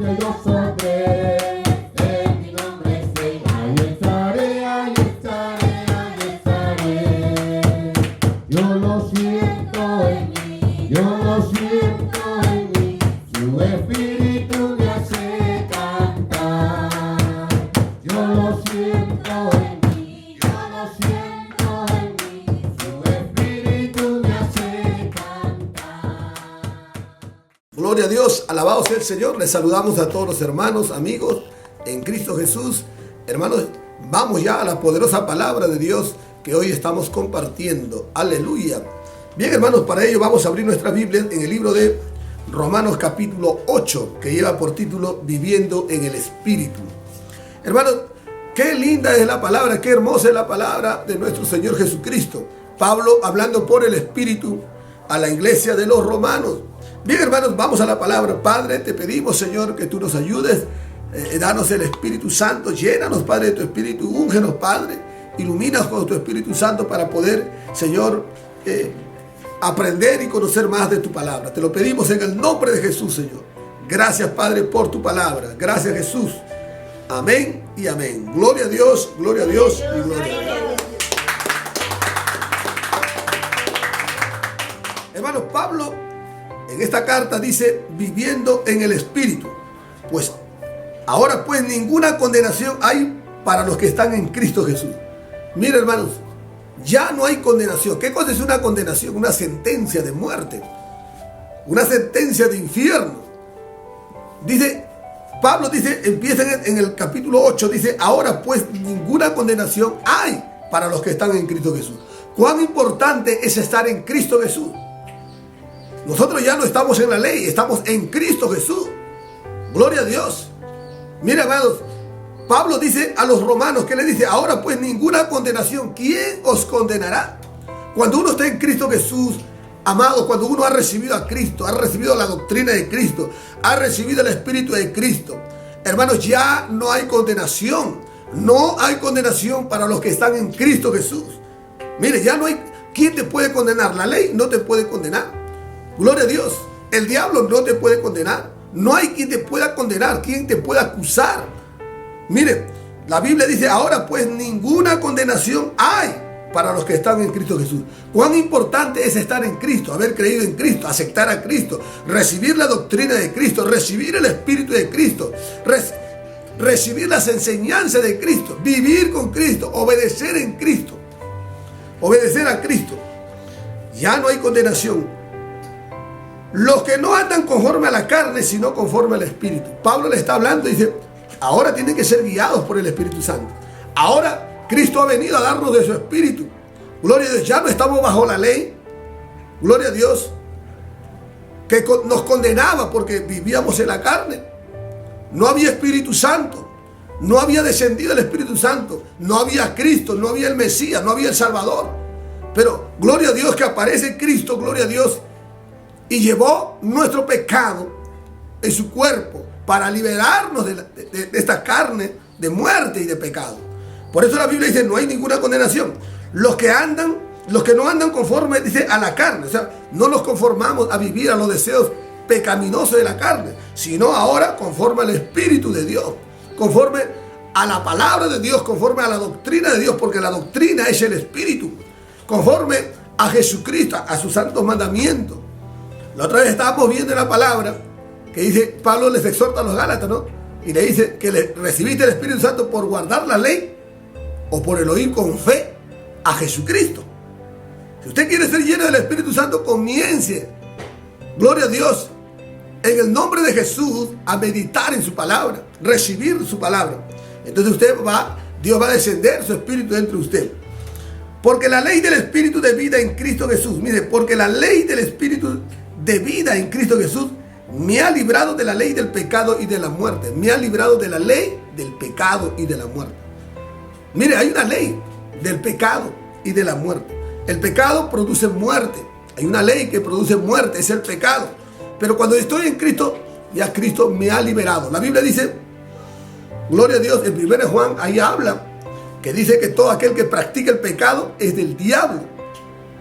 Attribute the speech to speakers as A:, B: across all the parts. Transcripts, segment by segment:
A: donde yo sobré. En mi nombre sé, ahí estaré, ahí estaré, ahí estaré. Yo lo siento en mí, yo lo siento en mí. Su espíritu me hace cantar. Yo lo siento en mí, yo lo siento en mí. Su espíritu me hace cantar.
B: Gloria a Dios, alabado sea el Señor. Les saludamos a todos los hermanos, amigos en Cristo Jesús. Hermanos, vamos ya a la poderosa palabra de Dios que hoy estamos compartiendo. Aleluya. Bien, hermanos, para ello vamos a abrir nuestra Biblia en el libro de Romanos capítulo 8, que lleva por título Viviendo en el Espíritu. Hermanos, qué linda es la palabra, qué hermosa es la palabra de nuestro Señor Jesucristo. Pablo hablando por el Espíritu a la iglesia de los romanos. Bien, hermanos, vamos a la palabra. Padre, te pedimos, Señor, que tú nos ayudes. Danos el Espíritu Santo. Llénanos, Padre, de tu Espíritu. Úngenos, Padre. Ilumínanos con tu Espíritu Santo para poder, Señor, aprender y conocer más de tu palabra. Te lo pedimos en el nombre de Jesús, Señor. Gracias, Padre, por tu palabra. Gracias, Jesús. Amén y amén. Gloria a Dios y gloria a Dios. Hermanos, Pablo en esta carta dice, viviendo en el Espíritu. Pues ahora pues ninguna condenación hay para los que están en Cristo Jesús. Mira, hermanos, ya no hay condenación. ¿Qué cosa es una condenación? Una sentencia de muerte, una sentencia de infierno. Dice, Pablo dice, empieza en el capítulo 8, dice, ahora pues ninguna condenación hay para los que están en Cristo Jesús. ¿Cuán importante es estar en Cristo Jesús? Nosotros ya no estamos en la ley, estamos en Cristo Jesús. Gloria a Dios. Mira, hermanos, Pablo dice a los romanos, ¿qué le dice? Ahora pues ninguna condenación. ¿Quién os condenará? Cuando uno está en Cristo Jesús, amado, cuando uno ha recibido a Cristo, ha recibido la doctrina de Cristo, ha recibido el Espíritu de Cristo, hermanos, ya no hay condenación. No hay condenación para los que están en Cristo Jesús. Mire, ya no hay. ¿Quién te puede condenar? La ley no te puede condenar. Gloria a Dios. El diablo no te puede condenar. No hay quien te pueda condenar, quien te pueda acusar. Mire, la Biblia dice, ahora pues ninguna condenación hay para los que están en Cristo Jesús. Cuán importante es estar en Cristo, haber creído en Cristo, aceptar a Cristo, recibir la doctrina de Cristo, recibir el Espíritu de Cristo, recibir las enseñanzas de Cristo, vivir con Cristo, obedecer en Cristo, obedecer a Cristo. Ya no hay condenación. Los que no andan conforme a la carne, sino conforme al Espíritu. Pablo le está hablando y dice, ahora tienen que ser guiados por el Espíritu Santo. Ahora Cristo ha venido a darnos de su Espíritu. Gloria a Dios, ya no estamos bajo la ley. Gloria a Dios, que nos condenaba porque vivíamos en la carne. No había Espíritu Santo. No había descendido el Espíritu Santo. No había Cristo, no había el Mesías, no había el Salvador. Pero gloria a Dios que aparece Cristo, gloria a Dios, y llevó nuestro pecado en su cuerpo para liberarnos de esta carne de muerte y de pecado. Por eso la Biblia dice, no hay ninguna condenación. Los que no andan conforme, dice, a la carne. O sea, no nos conformamos a vivir a los deseos pecaminosos de la carne, sino ahora conforme al Espíritu de Dios, conforme a la palabra de Dios, conforme a la doctrina de Dios, porque la doctrina es el Espíritu, conforme a Jesucristo, a sus santos mandamientos. La otra vez estábamos viendo en la palabra que dice, Pablo les exhorta a los Gálatas, ¿no? Y le dice que le recibiste el Espíritu Santo por guardar la ley o por el oír con fe a Jesucristo. Si usted quiere ser lleno del Espíritu Santo, comience, gloria a Dios, en el nombre de Jesús, a meditar en su palabra, recibir su palabra. Entonces Dios va a descender su Espíritu dentro de usted. Porque la ley del Espíritu de vida en Cristo Jesús, mire, porque la ley del Espíritu de vida en Cristo Jesús me ha librado de la ley del pecado y de la muerte. Me ha librado de la ley del pecado y de la muerte. Mire, hay una ley del pecado y de la muerte. El pecado produce muerte. Hay una ley que produce muerte, es el pecado. Pero cuando estoy en Cristo, ya Cristo me ha liberado. La Biblia dice, gloria a Dios, en 1 Juan ahí habla, que dice que todo aquel que practica el pecado es del diablo.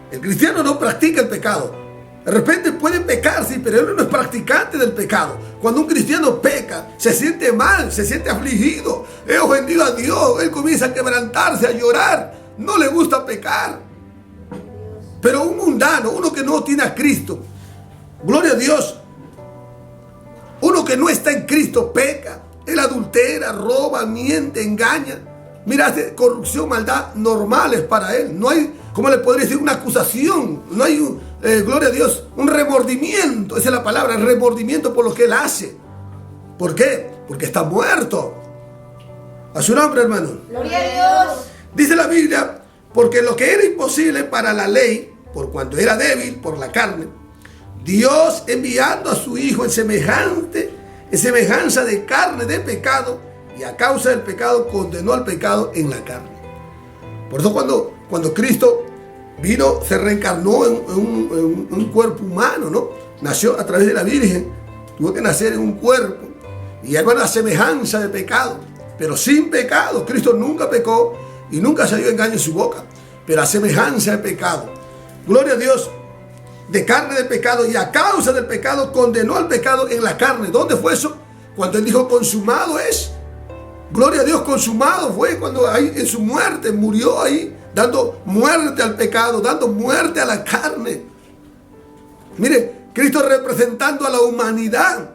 B: El cristiano no practica el pecado. De repente puede pecar, sí, pero él no es practicante del pecado. Cuando un cristiano peca, se siente mal, se siente afligido, he ofendido a Dios, él comienza a quebrantarse, a llorar, no le gusta pecar. Pero un mundano, uno que no tiene a Cristo, gloria a Dios, uno que no está en Cristo peca, él adultera, roba, miente, engaña. Mira, hace corrupción, maldad normales para él. No hay, ¿cómo le podría decir? Una acusación. No hay, gloria a Dios, un remordimiento. Esa es la palabra, el remordimiento por lo que él hace. ¿Por qué? Porque está muerto. A su nombre, hermano.
C: Gloria a Dios.
B: Dice la Biblia, porque lo que era imposible para la ley, por cuanto era débil por la carne, Dios enviando a su Hijo en semejanza de carne de pecado, y a causa del pecado condenó al pecado en la carne. Por eso cuando Cristo vino, se reencarnó en un cuerpo humano, ¿no? Nació a través de la Virgen, tuvo que nacer en un cuerpo, y era una semejanza de pecado, pero sin pecado. Cristo nunca pecó y nunca salió engaño en su boca, pero a semejanza de pecado. Gloria a Dios. De carne de pecado, y a causa del pecado condenó al pecado en la carne. ¿Dónde fue eso? Cuando él dijo consumado es. Gloria a Dios, consumado fue cuando ahí en su muerte murió ahí, dando muerte al pecado, dando muerte a la carne. Mire, Cristo representando a la humanidad,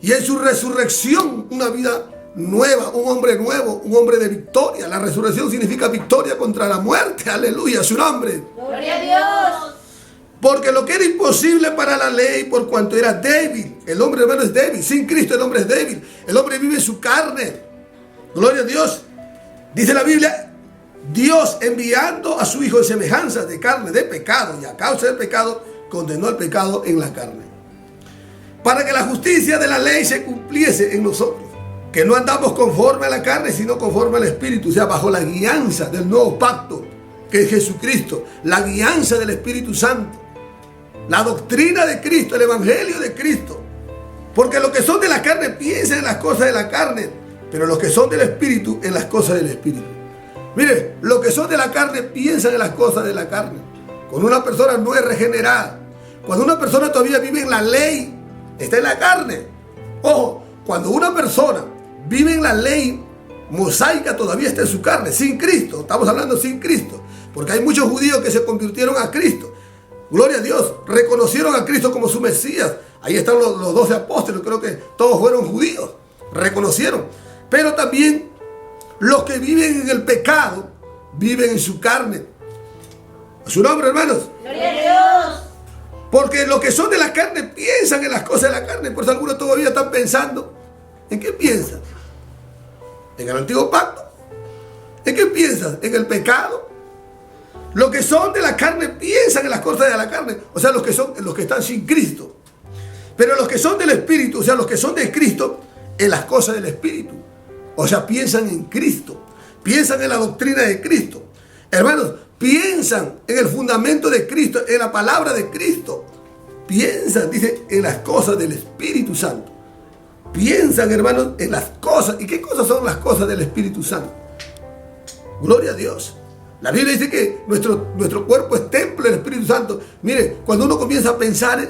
B: y en su resurrección una vida nueva, un hombre nuevo, un hombre de victoria. La resurrección significa victoria contra la muerte. Aleluya, su nombre.
C: Gloria a Dios.
B: Porque lo que era imposible para la ley, por cuanto era débil. El hombre, hermano, es débil. Sin Cristo el hombre es débil. El hombre vive en su carne. Gloria a Dios. Dice la Biblia, Dios enviando a su Hijo en semejanza de carne de pecado, y a causa del pecado condenó al pecado en la carne, para que la justicia de la ley se cumpliese en nosotros, que no andamos conforme a la carne, sino conforme al Espíritu, o sea, bajo la guianza del nuevo pacto, que es Jesucristo, la guianza del Espíritu Santo, la doctrina de Cristo, el Evangelio de Cristo. Porque los que son de la carne piensan en las cosas de la carne, pero los que son del Espíritu en las cosas del Espíritu. Mire, los que son de la carne piensan en las cosas de la carne. Cuando una persona no es regenerada, cuando una persona todavía vive en la ley, está en la carne. Ojo, cuando una persona vive en la ley mosaica, todavía está en su carne, sin Cristo. Estamos hablando sin Cristo, porque hay muchos judíos que se convirtieron a Cristo. Gloria a Dios, reconocieron a Cristo como su Mesías. Ahí están los 12 apóstoles, creo que todos fueron judíos, reconocieron. Pero también los que viven en el pecado, viven en su carne. A su nombre, hermanos.
C: Gloria a Dios.
B: Porque los que son de la carne piensan en las cosas de la carne. Por eso algunos todavía están pensando. ¿En qué piensan? ¿En el antiguo pacto? ¿En qué piensan? ¿En el pecado? Los que son de la carne piensan en las cosas de la carne. O sea, los que están sin Cristo. Pero los que son del Espíritu, o sea, los que son de Cristo, en las cosas del Espíritu. O sea, piensan en Cristo. Piensan en la doctrina de Cristo. Hermanos, piensan en el fundamento de Cristo, en la palabra de Cristo. Piensan, dice, en las cosas del Espíritu Santo. Piensan, hermanos, en las cosas. ¿Y qué cosas son las cosas del Espíritu Santo? Gloria a Dios. La Biblia dice que nuestro cuerpo es templo del Espíritu Santo. Mire, cuando uno comienza a pensar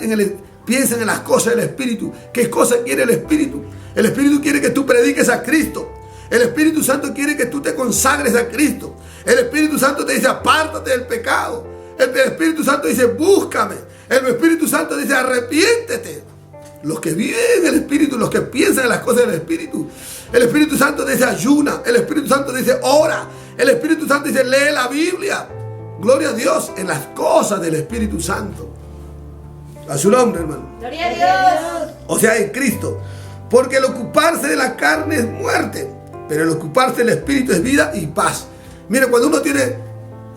B: piensa en las cosas del Espíritu. ¿Qué cosa quiere el Espíritu? El Espíritu quiere que tú prediques a Cristo. El Espíritu Santo quiere que tú te consagres a Cristo. El Espíritu Santo te dice, apártate del pecado. El Espíritu Santo dice, búscame. El Espíritu Santo dice, arrepiéntete. Los que viven en el Espíritu, los que piensan en las cosas del Espíritu. El Espíritu Santo dice, ayuna. El Espíritu Santo dice, ora. El Espíritu Santo dice, lee la Biblia. Gloria a Dios en las cosas del Espíritu Santo. A su nombre, hermano.
C: Gloria a Dios.
B: O sea, en Cristo. Porque el ocuparse de la carne es muerte, pero el ocuparse del Espíritu es vida y paz. Mire, cuando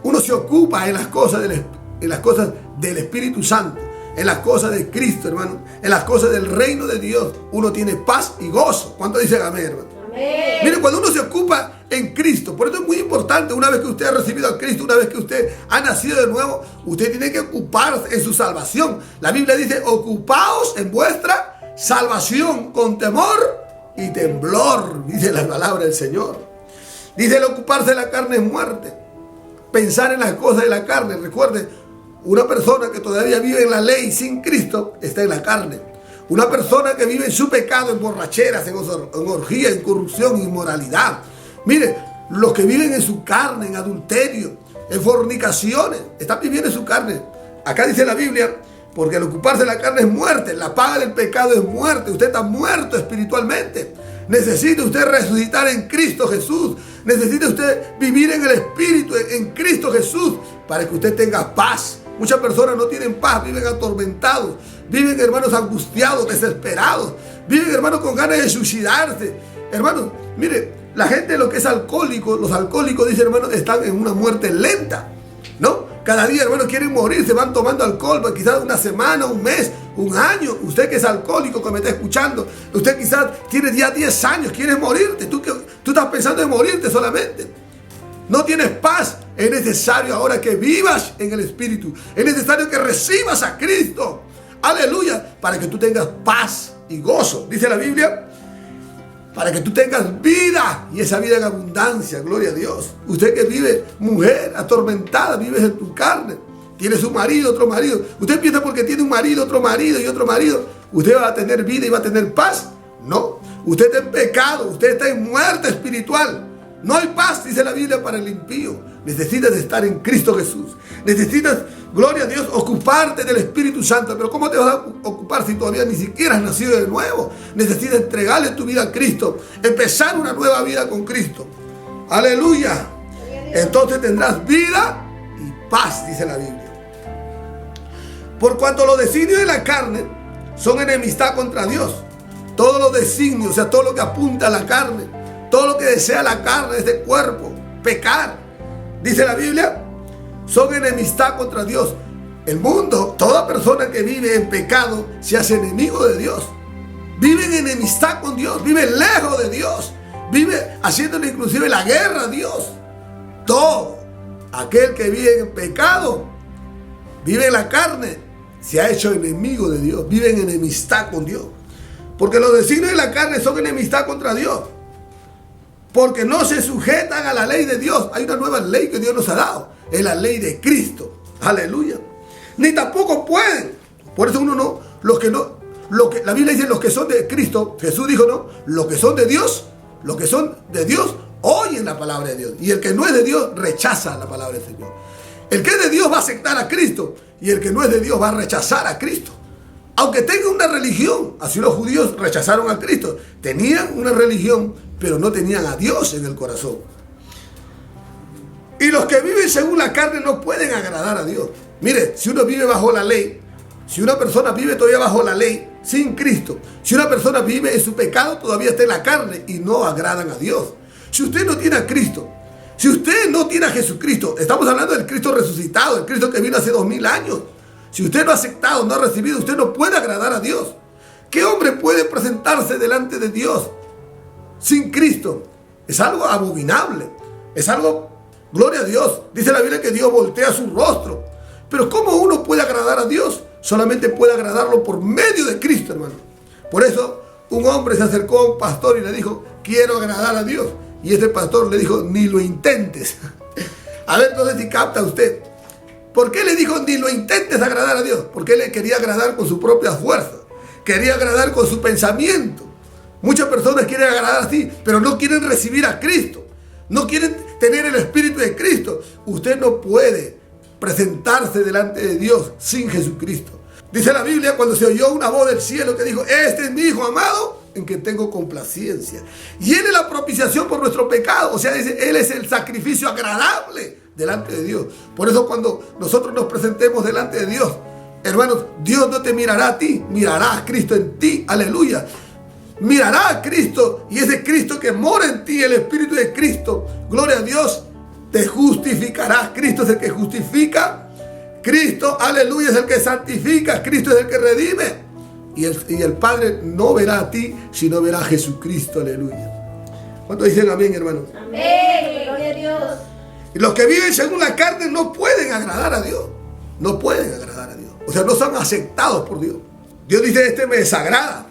B: uno se ocupa en las cosas del Espíritu Santo, en las cosas de Cristo, hermano, en las cosas del reino de Dios, uno tiene paz y gozo. ¿Cuánto dicen amén, hermano?
C: Amén.
B: Mire, cuando uno se ocupa en Cristo, por eso es muy importante, una vez que usted ha recibido a Cristo, una vez que usted ha nacido de nuevo, usted tiene que ocuparse en su salvación. La Biblia dice, ocupaos en vuestra salvación con temor y temblor, dice la palabra del Señor. Dice, el ocuparse de la carne es muerte. Pensar en las cosas de la carne. Recuerde, Una persona que todavía vive en la ley sin Cristo está en la carne. Una persona que vive en su pecado, en borracheras, en orgía, en corrupción, en inmoralidad. Mire, los que viven en su carne, en adulterio, en fornicaciones, están viviendo en su carne. Acá dice la Biblia, porque al ocuparse de la carne es muerte, la paga del pecado es muerte. Usted está muerto espiritualmente. Necesita usted resucitar en Cristo Jesús. Necesita usted vivir en el Espíritu, en Cristo Jesús, para que usted tenga paz. Muchas personas no tienen paz, viven atormentados, viven, hermanos, angustiados, desesperados, viven, hermanos, con ganas de suicidarse. Hermanos, mire, la gente, lo que es alcohólico, los alcohólicos, dice, hermanos, están en una muerte lenta, ¿no? Cada día, hermanos, quieren morir, se van tomando alcohol, quizás una semana, un mes, un año. Usted que es alcohólico, que me está escuchando, usted quizás tiene ya 10 años, quieres morirte, tú estás pensando en morirte solamente. No tienes paz. Es necesario ahora que vivas en el Espíritu. Es necesario que recibas a Cristo. Aleluya. Para que tú tengas paz y gozo. Dice la Biblia, para que tú tengas vida, y esa vida en abundancia. Gloria a Dios. Usted que vive, mujer atormentada, vives en tu carne. Tiene su marido, otro marido. Usted piensa porque tiene un marido, otro marido y otro marido, usted va a tener vida y va a tener paz. No. Usted está en pecado. Usted está en muerte espiritual. No hay paz, dice la Biblia, para el impío. Necesitas estar en Cristo Jesús. Necesitas, gloria a Dios, ocuparte del Espíritu Santo. Pero ¿cómo te vas a ocupar si todavía ni siquiera has nacido de nuevo? Necesitas entregarle tu vida a Cristo. Empezar una nueva vida con Cristo. Aleluya. Entonces tendrás vida y paz, dice la Biblia. Por cuanto los designios de la carne son enemistad contra Dios. Todos los designios, o sea, todo lo que apunta a la carne, todo lo que desea la carne, este cuerpo, pecar, dice la Biblia, son enemistad contra Dios. El mundo, toda persona que vive en pecado se hace enemigo de Dios. Vive en enemistad con Dios, vive lejos de Dios, vive haciéndole inclusive la guerra a Dios. Todo aquel que vive en pecado, vive en la carne, se ha hecho enemigo de Dios, vive en enemistad con Dios. Porque los designios de la carne son enemistad contra Dios. Porque no se sujetan a la ley de Dios. Hay una nueva ley que Dios nos ha dado. Es la ley de Cristo. Aleluya. Ni tampoco pueden. Por eso uno no, la Biblia dice los que son de Cristo. Jesús dijo, no, los que son de Dios oyen la palabra de Dios. Y el que no es de Dios rechaza la palabra del Señor. El que es de Dios va a aceptar a Cristo. Y el que no es de Dios va a rechazar a Cristo. Aunque tenga una religión. Así los judíos rechazaron a Cristo. Tenían una religión, pero no tenían a Dios en el corazón. Y los que viven según la carne no pueden agradar a Dios. Mire, si uno vive bajo la ley, si una persona vive todavía bajo la ley, sin Cristo, si una persona vive en su pecado, todavía está en la carne y no agradan a Dios. Si usted no tiene a Cristo, si usted no tiene a Jesucristo, estamos hablando del Cristo resucitado, el Cristo que vino hace 2000 años. Si usted no ha aceptado, no ha recibido, usted no puede agradar a Dios. ¿Qué hombre puede presentarse delante de Dios sin Cristo? Es algo abominable. Es algo, gloria a Dios. Dice la Biblia que Dios voltea su rostro. Pero ¿cómo uno puede agradar a Dios? Solamente puede agradarlo por medio de Cristo, hermano. Por eso un hombre se acercó a un pastor y le dijo, quiero agradar a Dios. Y este pastor le dijo, ni lo intentes. A ver, entonces si capta usted. ¿Por qué le dijo ni lo intentes agradar a Dios? Porque él le quería agradar con su propia fuerza. Quería agradar con su pensamiento. Muchas personas quieren agradar así, pero no quieren recibir a Cristo. No quieren tener el Espíritu de Cristo. Usted no puede presentarse delante de Dios sin Jesucristo. Dice la Biblia cuando se oyó una voz del cielo que dijo, este es mi Hijo amado en que tengo complacencia. Y Él es la propiciación por nuestro pecado. O sea, Él es el sacrificio agradable delante de Dios. Por eso cuando nosotros nos presentemos delante de Dios, hermanos, Dios no te mirará a ti, mirará a Cristo en ti. Aleluya. Mirará a Cristo y ese Cristo que mora en ti, el Espíritu de Cristo, gloria a Dios, te justificará. Cristo es el que justifica. Cristo, aleluya, es el que santifica. Cristo es el que redime. Y el Padre no verá a ti, sino verá a Jesucristo. Aleluya. ¿Cuántos dicen amén, hermanos?
C: Amén. Gloria a Dios.
B: Y los que viven según la carne no pueden agradar a Dios. No pueden agradar a Dios. O sea, no son aceptados por Dios. Dios dice, este me desagrada.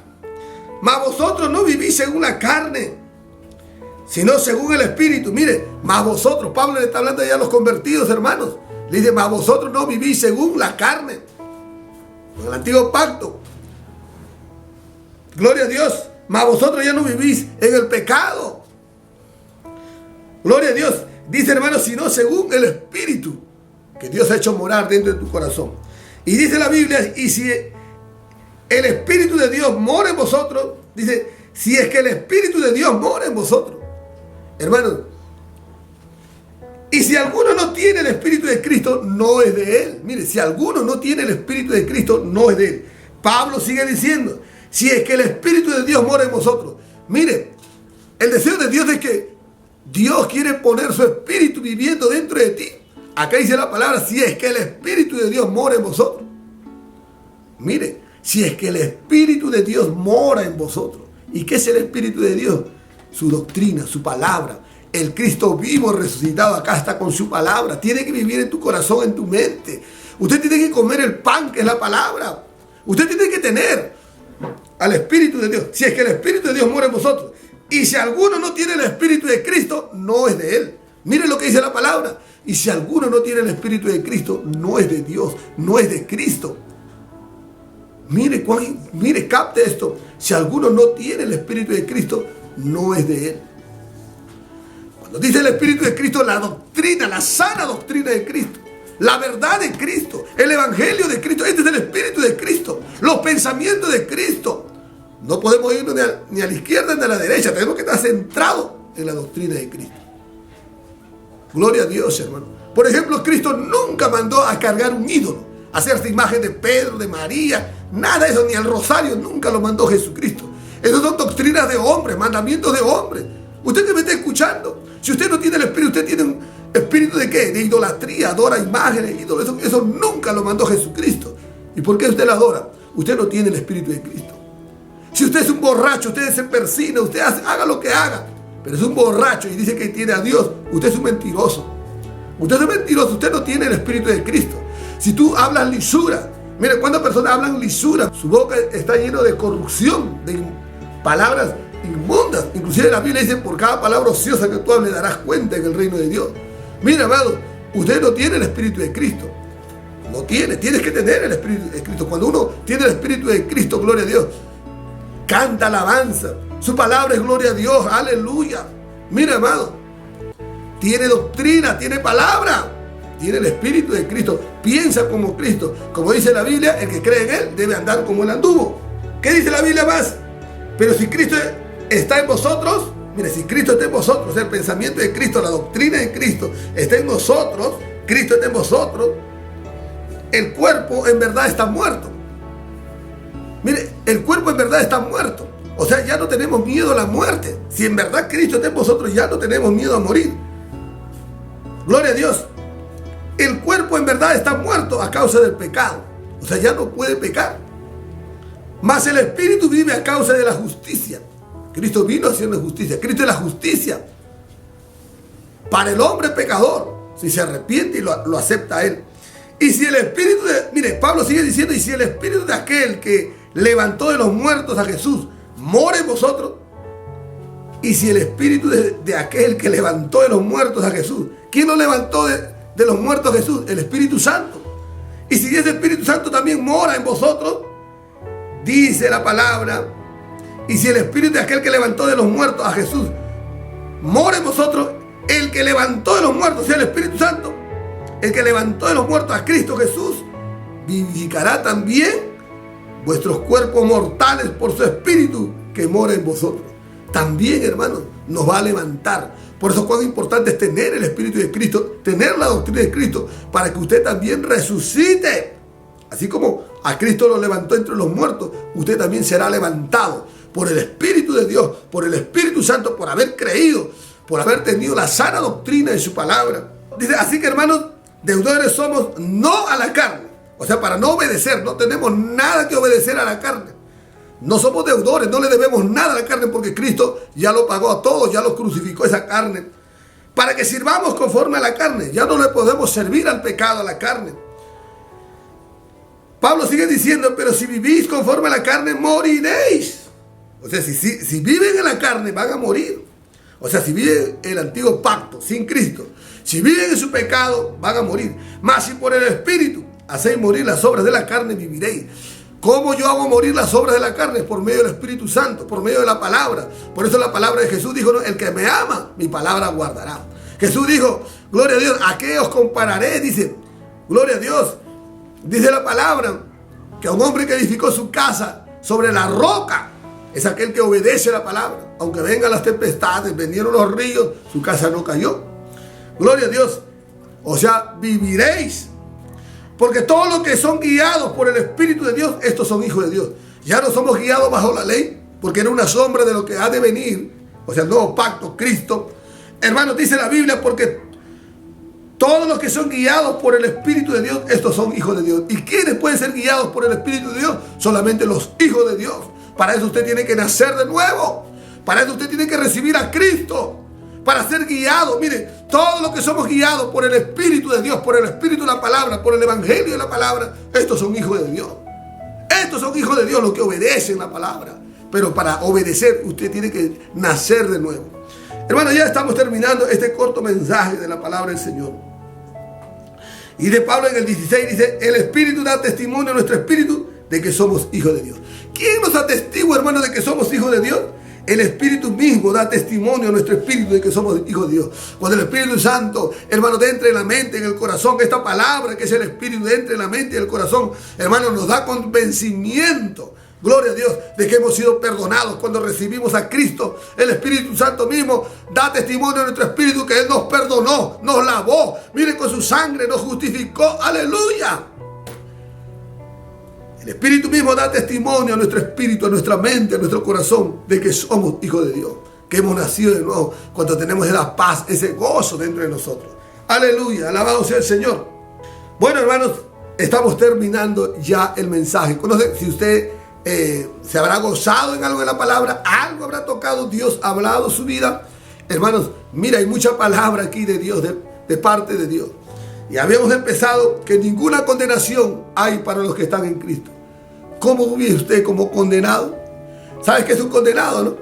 B: Mas vosotros no vivís según la carne, sino según el Espíritu. Mire, mas vosotros, Pablo le está hablando ya a los convertidos, hermanos. Le dice, mas vosotros no vivís según la carne. En el antiguo pacto. Gloria a Dios. Mas vosotros ya no vivís en el pecado. Gloria a Dios. Dice, hermanos, sino según el Espíritu que Dios ha hecho morar dentro de tu corazón. Y dice la Biblia, y si el Espíritu de Dios mora en vosotros, dice, si es que el Espíritu de Dios mora en vosotros. Hermanos, y si alguno no tiene el Espíritu de Cristo, no es de él. Mire, si alguno no tiene el Espíritu de Cristo, no es de él. Pablo sigue diciendo, si es que el Espíritu de Dios mora en vosotros. Mire, el deseo de Dios es que Dios quiere poner su Espíritu viviendo dentro de ti. Acá dice la palabra, si es que el Espíritu de Dios mora en vosotros. Mire, si es que el Espíritu de Dios mora en vosotros. ¿Y qué es el Espíritu de Dios? Su doctrina, su palabra. El Cristo vivo, resucitado, acá está con su palabra. Tiene que vivir en tu corazón, en tu mente. Usted tiene que comer el pan, que es la palabra. Usted tiene que tener al Espíritu de Dios. Si es que el Espíritu de Dios mora en vosotros. Y si alguno no tiene el Espíritu de Cristo, no es de él. Mire lo que dice la palabra. Y si alguno no tiene el Espíritu de Cristo, no es de Dios, no es de Cristo. Mire, capte esto. Si alguno no tiene el Espíritu de Cristo, no es de él. Cuando dice el Espíritu de Cristo, la doctrina, la sana doctrina de Cristo, la verdad de Cristo, el Evangelio de Cristo, este es el Espíritu de Cristo, los pensamientos de Cristo. No podemos irnos ni a la izquierda ni a la derecha, tenemos que estar centrados en la doctrina de Cristo. Gloria a Dios, hermano. Por ejemplo, Cristo nunca mandó a cargar un ídolo, a hacerse imagen de Pedro, de María, nada de eso, ni el rosario nunca lo mandó Jesucristo. Esas son doctrinas de hombres, mandamientos de hombres. Usted que me está escuchando, si usted no tiene el Espíritu, usted tiene un espíritu de ¿qué? De idolatría, adora imágenes, ídolos, eso nunca lo mandó Jesucristo. ¿Y por qué usted lo adora? Usted no tiene el Espíritu de Cristo. Si usted es un borracho, usted se persina, usted haga lo que haga, pero es un borracho y dice que tiene a Dios, usted es un mentiroso. Usted es mentiroso, usted no tiene el Espíritu de Cristo. Si tú hablas lisura, mire, ¿cuántas personas hablan lisura? Su boca está llena de corrupción, de palabras inmundas. Inclusive la Biblia dice, por cada palabra ociosa que tú hables darás cuenta en el reino de Dios. Mira, amado, usted no tiene el Espíritu de Cristo. No tiene, tienes que tener el Espíritu de Cristo. Cuando uno tiene el Espíritu de Cristo, gloria a Dios, canta alabanza. Su palabra es gloria a Dios, aleluya. Mira, amado, tiene doctrina, tiene palabra, tiene el Espíritu de Cristo, piensa como Cristo. Como dice la Biblia, el que cree en Él debe andar como Él anduvo. ¿Qué dice la Biblia más? Pero si Cristo está en vosotros, mire, si Cristo está en vosotros, el pensamiento de Cristo, la doctrina de Cristo está en nosotros, Cristo está en vosotros, el cuerpo en verdad está muerto. Mire, el cuerpo en verdad está muerto. O sea, ya no tenemos miedo a la muerte. Si en verdad Cristo está en vosotros, ya no tenemos miedo a morir. Gloria a Dios. El cuerpo en verdad está muerto a causa del pecado. O sea, ya no puede pecar. Mas el Espíritu vive a causa de la justicia. Cristo vino haciendo justicia. Cristo es la justicia para el hombre pecador, si se arrepiente y lo acepta a Él. Y si el Espíritu mire, Pablo sigue diciendo, y si el Espíritu de aquel que levantó de los muertos a Jesús mora en vosotros, y si el Espíritu de aquel que levantó de los muertos a Jesús, ¿quién lo levantó de los muertos a Jesús? El Espíritu Santo. Y si ese Espíritu Santo también mora en vosotros, dice la palabra, y si el Espíritu de aquel que levantó de los muertos a Jesús mora en vosotros, el que levantó de los muertos, o sea, el Espíritu Santo, el que levantó de los muertos a Cristo Jesús, vivificará también vuestros cuerpos mortales por su Espíritu que mora en vosotros. También, hermanos, nos va a levantar. Por eso cuán importante es tener el Espíritu de Cristo, tener la doctrina de Cristo, para que usted también resucite. Así como a Cristo lo levantó entre los muertos, usted también será levantado por el Espíritu de Dios, por el Espíritu Santo, por haber creído, por haber tenido la sana doctrina de su palabra. Dice, así que, hermanos, deudores somos no a la carne. O sea, para no obedecer, no tenemos nada que obedecer a la carne. No somos deudores, no le debemos nada a la carne, porque Cristo ya lo pagó a todos, ya lo crucificó esa carne. Para que sirvamos conforme a la carne, ya no le podemos servir al pecado, a la carne. Pablo sigue diciendo, pero si vivís conforme a la carne, moriréis. O sea, si viven en la carne, van a morir. O sea, si viven el antiguo pacto sin Cristo, si viven en su pecado, van a morir. Mas si por el Espíritu hacéis morir las obras de la carne, viviréis. ¿Cómo yo hago morir las obras de la carne? Por medio del Espíritu Santo, por medio de la palabra. Por eso la palabra de Jesús dijo, ¿no? El que me ama, mi palabra guardará. Jesús dijo, gloria a Dios, ¿a qué os compararé? Dice, gloria a Dios. Dice la palabra que a un hombre que edificó su casa sobre la roca es aquel que obedece la palabra. Aunque vengan las tempestades, vinieron los ríos, su casa no cayó. Gloria a Dios. O sea, viviréis. Porque todos los que son guiados por el Espíritu de Dios, estos son hijos de Dios. Ya no somos guiados bajo la ley, porque era una sombra de lo que ha de venir. O sea, el nuevo pacto, Cristo. Hermanos, dice la Biblia, porque todos los que son guiados por el Espíritu de Dios, estos son hijos de Dios. ¿Y quiénes pueden ser guiados por el Espíritu de Dios? Solamente los hijos de Dios. Para eso usted tiene que nacer de nuevo. Para eso usted tiene que recibir a Cristo. Para ser guiado, mire, todos los que somos guiados por el Espíritu de Dios, por el Espíritu de la palabra, por el Evangelio de la palabra, estos son hijos de Dios. Estos son hijos de Dios los que obedecen la palabra. Pero para obedecer usted tiene que nacer de nuevo. Hermanos, ya estamos terminando este corto mensaje de la palabra del Señor. Y de Pablo en el 16 dice, el Espíritu da testimonio a nuestro espíritu de que somos hijos de Dios. ¿Quién nos atestigua, hermanos, de que somos hijos de Dios? El Espíritu mismo da testimonio a nuestro espíritu de que somos hijos de Dios. Cuando el Espíritu Santo, hermanos, entra en la mente, en el corazón, esta palabra que es el Espíritu entra en la mente y el corazón, hermanos, nos da convencimiento. Gloria a Dios de que hemos sido perdonados cuando recibimos a Cristo. El Espíritu Santo mismo da testimonio a nuestro espíritu que Él nos perdonó, nos lavó. Mire, con su sangre nos justificó. Aleluya. El Espíritu mismo da testimonio a nuestro espíritu, a nuestra mente, a nuestro corazón de que somos hijos de Dios, que hemos nacido de nuevo cuando tenemos esa paz, ese gozo dentro de nosotros. Aleluya, alabado sea el Señor. Bueno, hermanos, estamos terminando ya el mensaje. Conoce, si usted se habrá gozado en algo de la palabra, algo habrá tocado, Dios ha hablado su vida. Hermanos, mira, hay mucha palabra aquí de Dios, de parte de Dios. Y habíamos empezado que ninguna condenación hay para los que están en Cristo. ¿Cómo vive usted como condenado? ¿Sabes qué es un condenado, no?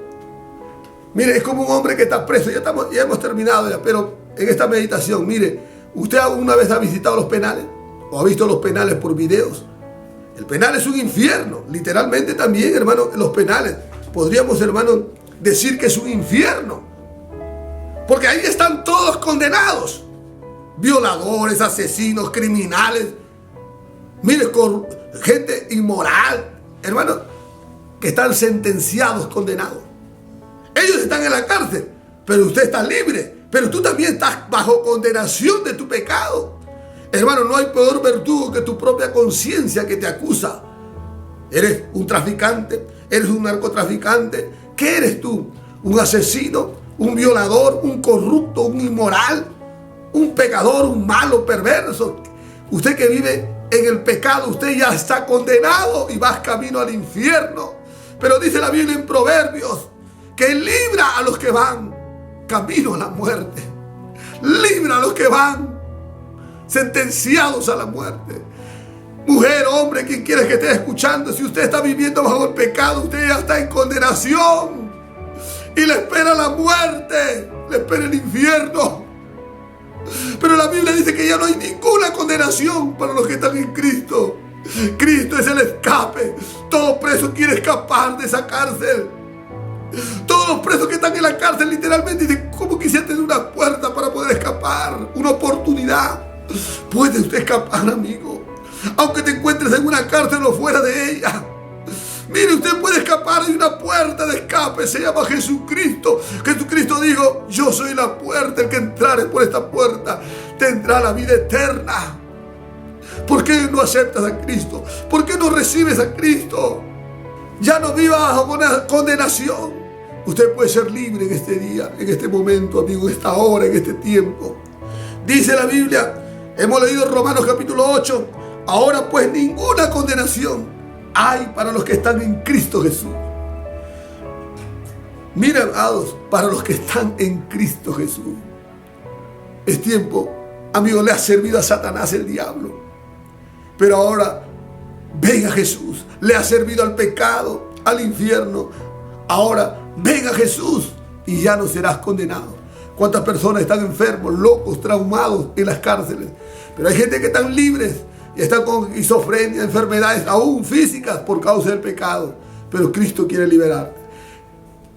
B: Mire, es como un hombre que está preso. Ya hemos terminado ya, pero en esta meditación, mire, ¿usted alguna vez ha visitado los penales? ¿O ha visto los penales por videos? El penal es un infierno, literalmente también, hermano, los penales. Podríamos, hermano, decir que es un infierno. Porque ahí están todos condenados. Violadores, asesinos, criminales. Mire, gente inmoral, hermano, que están sentenciados, condenados. Ellos están en la cárcel, pero usted está libre. Pero tú también estás bajo condenación de tu pecado. Hermano, no hay peor verdugo que tu propia conciencia que te acusa. Eres un traficante, eres un narcotraficante. ¿Qué eres tú? ¿Un asesino? ¿Un violador? ¿Un corrupto? ¿Un inmoral? ¿Un pecador? ¿Un malo perverso? Usted que vive en el pecado, usted ya está condenado y vas camino al infierno. Pero dice la Biblia en Proverbios que libra a los que van camino a la muerte. Libra a los que van sentenciados a la muerte. Mujer, hombre, quien quiera que esté escuchando, si usted está viviendo bajo el pecado, usted ya está en condenación y le espera la muerte, le espera el infierno. Pero la Biblia dice que ya no hay ninguna condenación para los que están en Cristo. Cristo es el escape. Todo preso quiere escapar de esa cárcel. Todos los presos que están en la cárcel literalmente dicen, ¿cómo quisiera tener una puerta para poder escapar? Una oportunidad. ¿Puede usted escapar, amigo? Aunque te encuentres en una cárcel o fuera de ella. Mire, usted puede escapar, hay una puerta de escape, se llama Jesucristo. Jesucristo dijo, yo soy la puerta, el que entrare por esta puerta tendrá la vida eterna. ¿Por qué no aceptas a Cristo? ¿Por qué no recibes a Cristo? Ya no viva bajo una condenación. Usted puede ser libre en este día, en este momento, amigo, en esta hora, en este tiempo. Dice la Biblia, hemos leído Romanos capítulo 8, ahora pues ninguna condenación hay para los que están en Cristo Jesús. Mira, amados, para los que están en Cristo Jesús. Es tiempo, amigo, le ha servido a Satanás el diablo. Pero ahora, ven a Jesús. Le ha servido al pecado, al infierno. Ahora, ven a Jesús. y ya no serás condenado. ¿Cuántas personas están enfermos, locos, traumados en las cárceles? Pero hay gente que están libres y están con esquizofrenia, enfermedades aún físicas por causa del pecado. Pero Cristo quiere liberar.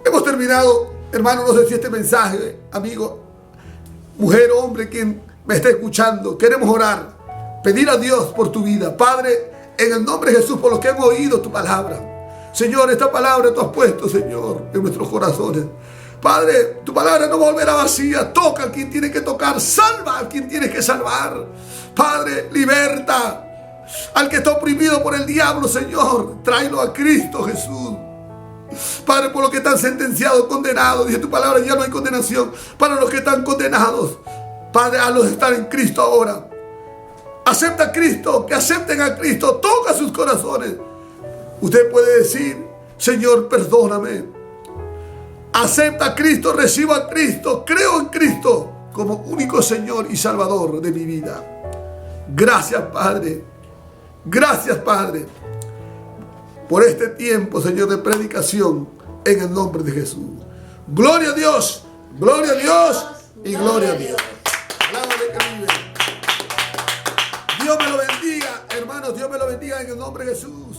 B: Hemos terminado, hermano. No sé si este mensaje, amigo, mujer, hombre, quien me está escuchando, queremos orar, pedir a Dios por tu vida. Padre, en el nombre de Jesús, por lo que hemos oído tu palabra, Señor, esta palabra tú has puesto, Señor, en nuestros corazones. Padre, tu palabra no volverá vacía. Toca a quien tiene que tocar, salva a quien tiene que salvar. Padre, liberta al que está oprimido por el diablo, Señor. Tráelo a Cristo Jesús. Padre, por los que están sentenciados, condenados, dice tu palabra, ya no hay condenación para los que están condenados. Padre, hazlos estar en Cristo ahora. Acepta a Cristo, que acepten a Cristo. Toca sus corazones. Usted puede decir: Señor, perdóname. Acepta a Cristo, recibo a Cristo, creo en Cristo como único Señor y Salvador de mi vida. Gracias, Padre. Gracias, Padre, por este tiempo, Señor, de predicación en el nombre de Jesús. Gloria a Dios y gloria a Dios. Alábame que vive. Dios me lo bendiga, hermanos. Dios me lo bendiga en el nombre de Jesús.